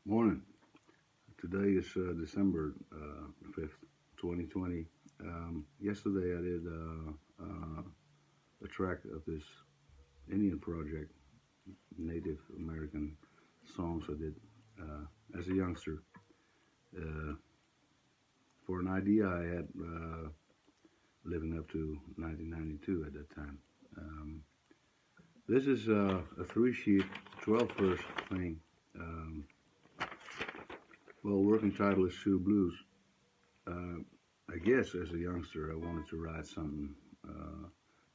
Morning. Today is December 5th, 2020. Yesterday I did a track of this Indian project, Native American songs I did as a youngster. Uh, for an idea I had living up to 1992 at that time. Um, this is a three-sheet, 12-verse thing. Um, working title is Sioux Blues. Uh, I guess as a youngster, I wanted to write something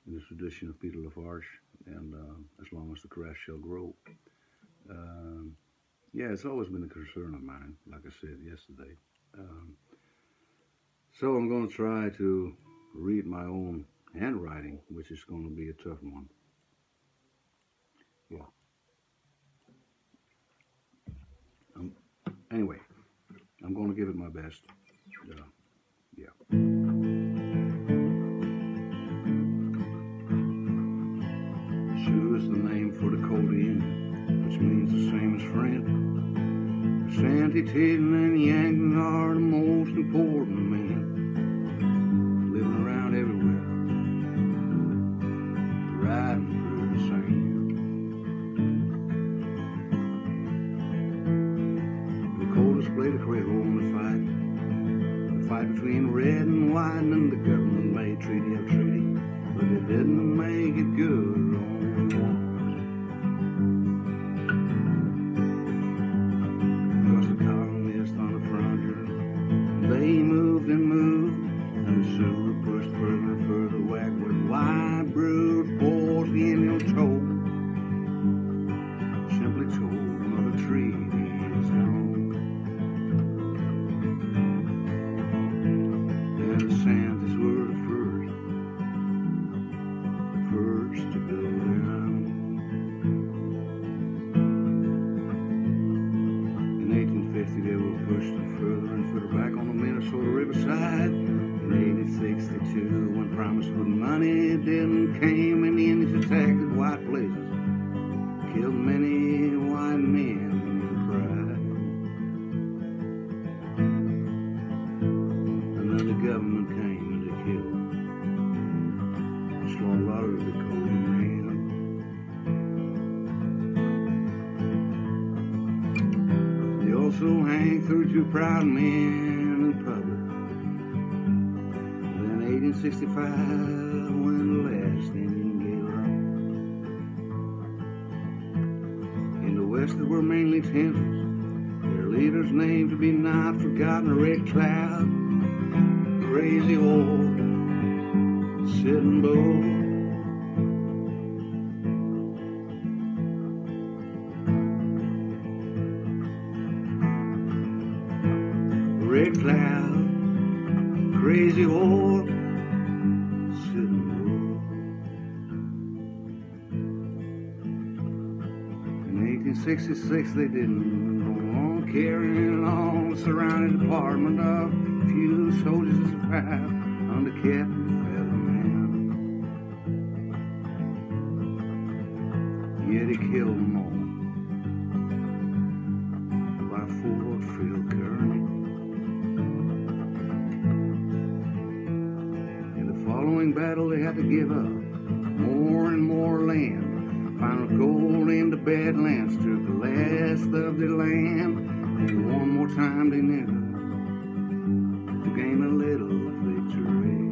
in the tradition of Peter LaFarge, and as long as the grass shall grow. Um, yeah, it's always been a concern of mine, like I said yesterday. Um, so I'm going to try to read my own handwriting, which is going to be a tough one. Yeah. Um, anyway, I'm going to give it my best. Yeah. Sioux is the name for Dakota Indian, which means the same as friend. The Santee, Tiddin, and Yankton are the most important men living around everywhere, riding through the sand. Dakotas played a great role in the fight between red and white, and the government made treaty after treaty, but it didn't make it good only once. Because the colonists on the frontier, they moved and moved, and the Sioux were pushed further and further backward. Why brute force the Indian told, simply told another treaty is gone. And the Santees were the first to build their own. In 1850 they were pushed further and further back on the Minnesota riverside. In 1862, when promised with money didn't came, and the Indians attacked the white places, killed many white men in pride. And then the government came and they killed, slaughtered a lot of the Dakota men. They also hanged 32 proud men in public. Then 1865, when the last Indian gave up. In the West there were mainly Texans, their leader's name to be not forgotten, a red cloud, crazy old Sitting Bull. Red cloud, crazy old Sitting Bull. In 1866 they didn't go on carrying on, surrounded the department of few soldiers that survived under Captain Featherman. Yet he killed them all by Fort Phil Kearny. In the following battle they had to give up more and more land. Final goal in the Badlands took the last of their land. And one more time they knew to gain a little victory,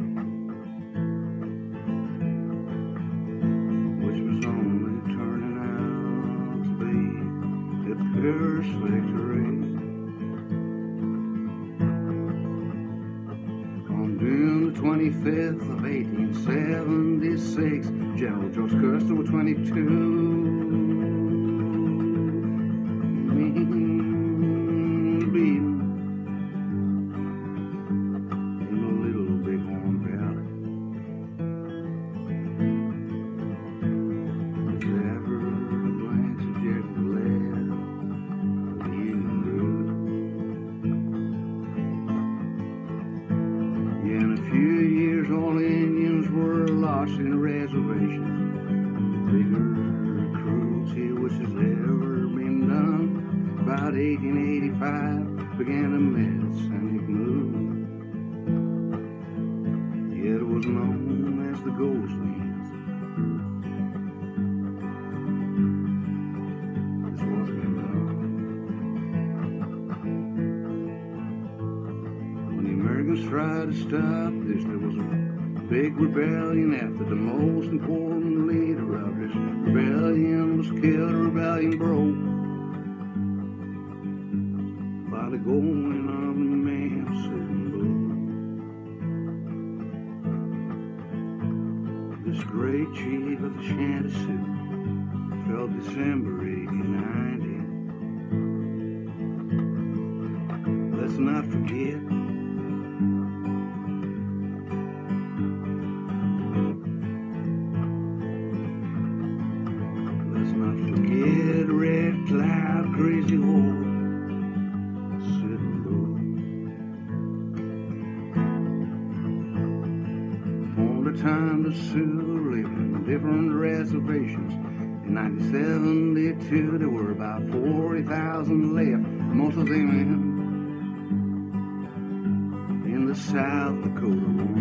which was only turning out to be a pure victory. On June the 25th of 1876, General George Custer was 22. In reservations, bigger about 1885 began a messianic move. Yet it was known as the Ghostlands. This was been done. When the Americans tried to stop this, there was a big rebellion after the most important leader of this rebellion was killed. The rebellion broke by the going of the man sitting bull. This great chief of the Shanty Sioux fell December 1890. Let's not forget Red Cloud, Crazy Horse, sitting low. All the time the Sioux lived in different reservations. In 1972 there were about 40,000 left, most of them in the South Dakota